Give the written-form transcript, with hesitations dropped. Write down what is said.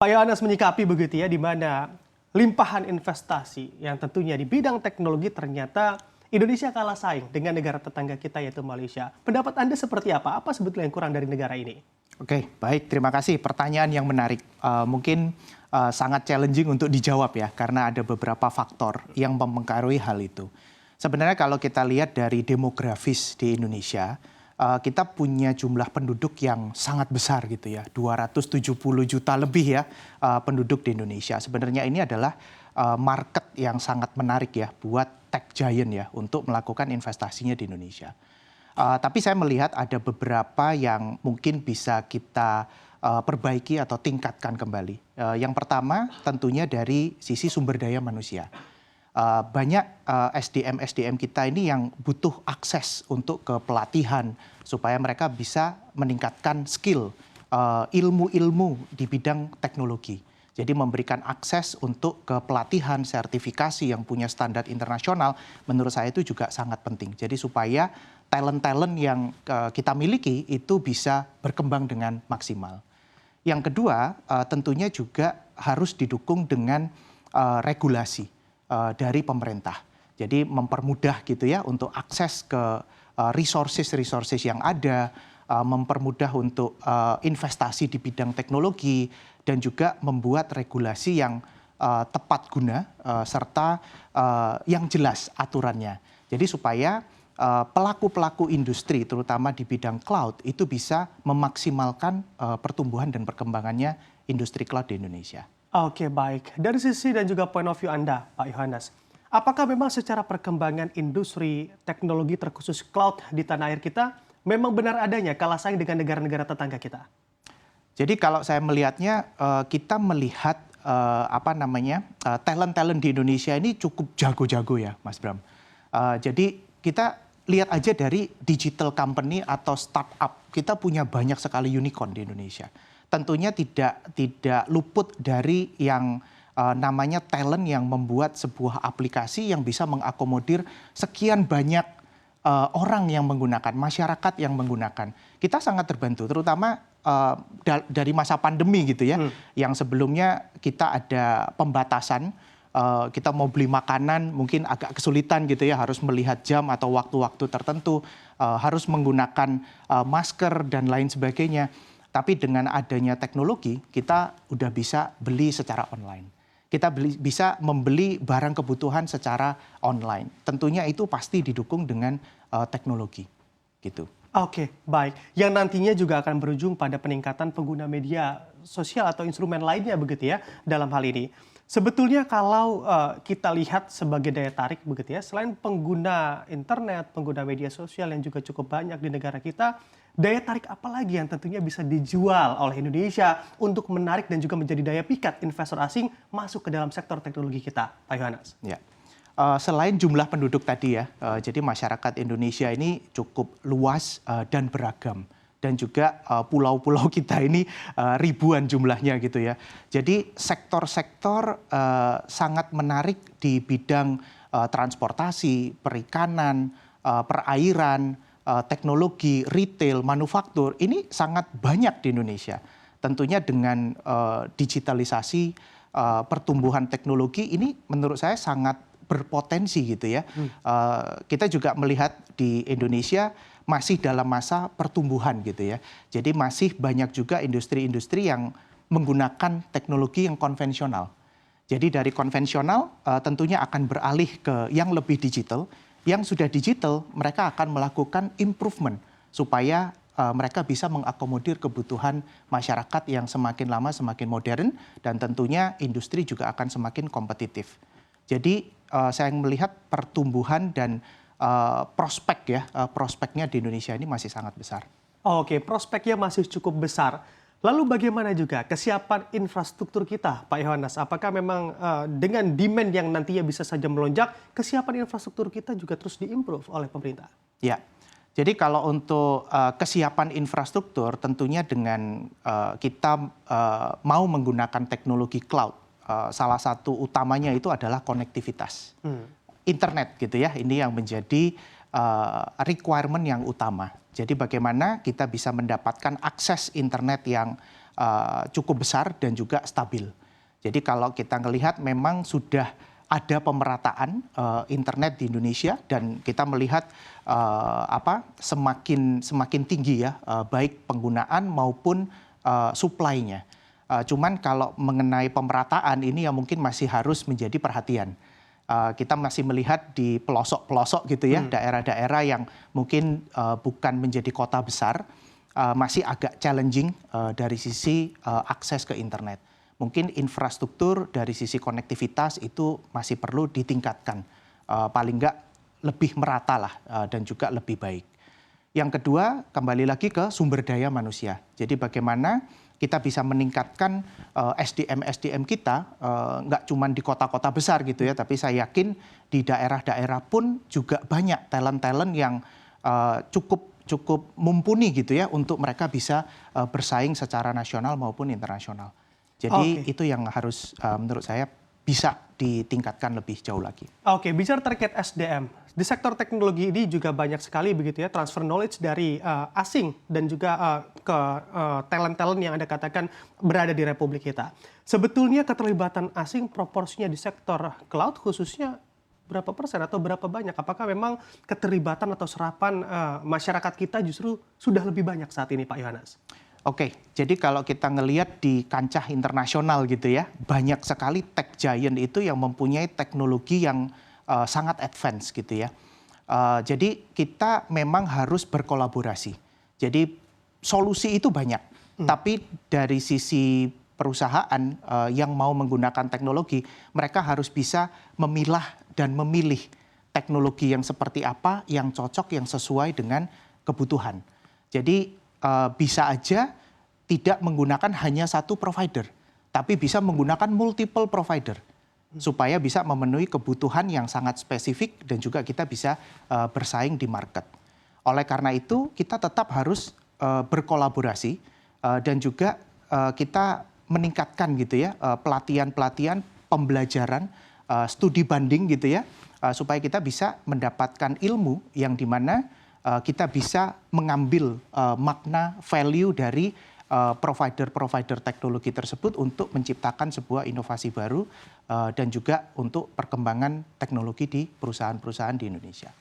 Pak Yohanes menyikapi begitu ya, di mana limpahan investasi yang tentunya di bidang teknologi ternyata Indonesia kalah saing dengan negara tetangga kita yaitu Malaysia. Pendapat Anda seperti apa? Apa sebetulnya yang kurang dari negara ini? Oke, baik. Terima kasih. Pertanyaan yang menarik. Mungkin sangat challenging untuk dijawab ya, karena ada beberapa faktor yang mempengaruhi hal itu. Sebenarnya kalau kita lihat dari demografis di Indonesia, kita punya jumlah penduduk yang sangat besar gitu ya, 270 juta lebih ya penduduk di Indonesia. Sebenarnya ini adalah market yang sangat menarik ya buat tech giant ya untuk melakukan investasinya di Indonesia. Tapi saya melihat ada beberapa yang mungkin bisa kita perbaiki atau tingkatkan kembali. Yang pertama tentunya dari sisi sumber daya manusia. Banyak SDM kita ini yang butuh akses untuk ke pelatihan supaya mereka bisa meningkatkan skill, ilmu-ilmu di bidang teknologi. Jadi memberikan akses untuk ke pelatihan, sertifikasi yang punya standar internasional, menurut saya itu juga sangat penting. Jadi supaya talent-talent yang kita miliki itu bisa berkembang dengan maksimal. Yang kedua, tentunya juga harus didukung dengan regulasi dari pemerintah. Jadi mempermudah gitu ya untuk akses ke resources yang ada, mempermudah untuk investasi di bidang teknologi, dan juga membuat regulasi yang tepat guna serta yang jelas aturannya. Jadi supaya pelaku-pelaku industri terutama di bidang cloud itu bisa memaksimalkan pertumbuhan dan perkembangannya industri cloud di Indonesia. Oke, baik. Dari sisi dan juga point of view Anda, Pak Yohanes, apakah memang secara perkembangan industri teknologi terkhusus cloud di tanah air kita memang benar adanya kalah saing dengan negara-negara tetangga kita? Jadi kalau saya melihatnya, kita melihat talent-talent di Indonesia ini cukup jago-jago ya, Mas Bram. Jadi kita lihat aja dari digital company atau startup, kita punya banyak sekali unicorn di Indonesia. Tentunya tidak luput dari yang namanya talent yang membuat sebuah aplikasi yang bisa mengakomodir sekian banyak orang yang menggunakan, masyarakat yang menggunakan. Kita sangat terbantu, terutama dari masa pandemi gitu ya, yang sebelumnya kita ada pembatasan, kita mau beli makanan mungkin agak kesulitan gitu ya, harus melihat jam atau waktu-waktu tertentu, harus menggunakan masker dan lain sebagainya. Tapi dengan adanya teknologi, kita udah bisa beli secara online. Kita bisa membeli barang kebutuhan secara online. Tentunya itu pasti didukung dengan teknologi, gitu. Oke, baik. Yang nantinya juga akan berujung pada peningkatan pengguna media sosial atau instrumen lainnya begitu ya dalam hal ini. Sebetulnya kalau kita lihat sebagai daya tarik begitu ya, selain pengguna internet, pengguna media sosial yang juga cukup banyak di negara kita, daya tarik apa lagi yang tentunya bisa dijual oleh Indonesia untuk menarik dan juga menjadi daya pikat investor asing masuk ke dalam sektor teknologi kita, Pak Yohanes? Ya. Selain jumlah penduduk tadi ya, jadi masyarakat Indonesia ini cukup luas dan beragam. Dan juga pulau-pulau kita ini ribuan jumlahnya gitu ya. Jadi sektor-sektor sangat menarik di bidang transportasi, perikanan, perairan, teknologi, retail, manufaktur. Ini sangat banyak di Indonesia. Tentunya dengan digitalisasi, pertumbuhan teknologi ini menurut saya sangat berpotensi gitu ya. Kita juga melihat di Indonesia masih dalam masa pertumbuhan gitu ya. Jadi masih banyak juga industri-industri yang menggunakan teknologi yang konvensional. Jadi dari konvensional tentunya akan beralih ke yang lebih digital. Yang sudah digital mereka akan melakukan improvement supaya mereka bisa mengakomodir kebutuhan masyarakat yang semakin lama semakin modern, dan tentunya industri juga akan semakin kompetitif. Jadi saya melihat pertumbuhan dan prospeknya di Indonesia ini masih sangat besar. Oke, prospeknya masih cukup besar. Lalu bagaimana juga kesiapan infrastruktur kita, Pak Yohanes? Apakah memang dengan demand yang nantinya bisa saja melonjak, kesiapan infrastruktur kita juga terus diimprove oleh pemerintah? Ya, jadi kalau untuk kesiapan infrastruktur, tentunya dengan kita mau menggunakan teknologi cloud, salah satu utamanya itu adalah konektivitas. Internet gitu ya, ini yang menjadi requirement yang utama. Jadi bagaimana kita bisa mendapatkan akses internet yang cukup besar dan juga stabil. Jadi kalau kita melihat memang sudah ada pemerataan internet di Indonesia dan kita melihat semakin tinggi ya baik penggunaan maupun supply-nya. Cuman kalau mengenai pemerataan ini yang mungkin masih harus menjadi perhatian. Kita masih melihat di pelosok-pelosok gitu ya, daerah-daerah yang mungkin bukan menjadi kota besar, masih agak challenging dari sisi akses ke internet. Mungkin infrastruktur dari sisi konektivitas itu masih perlu ditingkatkan, paling nggak lebih merata lah dan juga lebih baik. Yang kedua, kembali lagi ke sumber daya manusia. Jadi bagaimana kita bisa meningkatkan SDM kita, nggak cuma di kota-kota besar gitu ya, tapi saya yakin di daerah-daerah pun juga banyak talent-talent yang cukup mumpuni gitu ya, untuk mereka bisa bersaing secara nasional maupun internasional. Jadi itu yang harus menurut saya bisa ditingkatkan lebih jauh lagi. Oke, bicara terkait SDM, di sektor teknologi ini juga banyak sekali begitu ya transfer knowledge dari asing dan juga ke talent-talent yang Anda katakan berada di Republik kita. Sebetulnya keterlibatan asing proporsinya di sektor cloud khususnya berapa persen atau berapa banyak? Apakah memang keterlibatan atau serapan masyarakat kita justru sudah lebih banyak saat ini, Pak Yohanes? Oke, jadi kalau kita ngelihat di kancah internasional gitu ya, banyak sekali tech giant itu yang mempunyai teknologi yang sangat advance gitu ya. Jadi kita memang harus berkolaborasi. Jadi solusi itu banyak, tapi dari sisi perusahaan yang mau menggunakan teknologi, mereka harus bisa memilah dan memilih teknologi yang seperti apa, yang cocok, yang sesuai dengan kebutuhan. Jadi bisa aja tidak menggunakan hanya satu provider, tapi bisa menggunakan multiple provider supaya bisa memenuhi kebutuhan yang sangat spesifik dan juga kita bisa bersaing di market. Oleh karena itu kita tetap harus berkolaborasi dan juga kita meningkatkan gitu ya pelatihan-pelatihan, pembelajaran, studi banding gitu ya, supaya kita bisa mendapatkan ilmu yang dimana kita bisa mengambil makna value dari provider-provider teknologi tersebut untuk menciptakan sebuah inovasi baru dan juga untuk perkembangan teknologi di perusahaan-perusahaan di Indonesia.